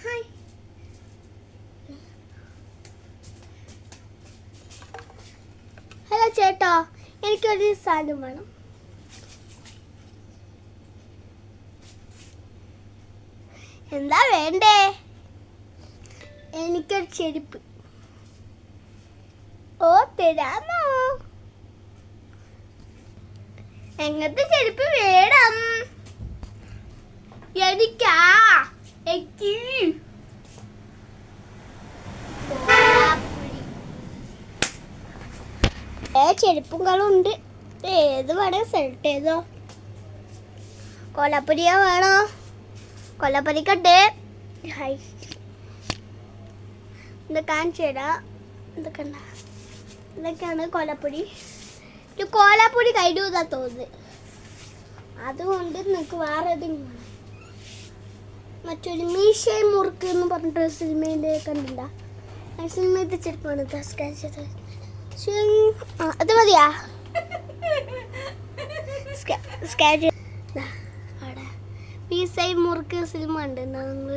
Hi. Hello ചേട്ടാ, എനിക്കൊരു സാധനം വേണം. എന്താ വേണ്ടേ? എനിക്കൊരു ചെരുപ്പ്. ഓ, തരാമോ? എങ്ങനത്തെ ചെരുപ്പ് വേണം? എനിക്കാ ചെരുപ്പുകളുണ്ട്. ഏത് വേണേ സെലക്ട് ചെയ്തോ. കൊലപ്പൊരിയാ വേണോ? കൊലപ്പൊരിക്കട്ടെ. ഹായ്, ഇത് കാണിച്ചു തരാം. ഇതൊക്കെയാണ് കൊലപ്പൊടി. ഒരു കോലാപ്പൊടി കഴിഞ്ഞാ തോന്നുന്നത്. അതുകൊണ്ട് നിനക്ക് വേറെ ഏതെങ്കിലും വേണം. മറ്റൊരു മീശ മുറുക്ക് എന്ന് പറഞ്ഞിട്ട് സിനിമയിൽ കണ്ടില്ല. ആ സിനിമയുടെ ചെരുപ്പാണ്. അത് മതിയാ? അവിടെ മീശ മുറുക്ക് സിനിമ ഉണ്ട്. നിങ്ങൾ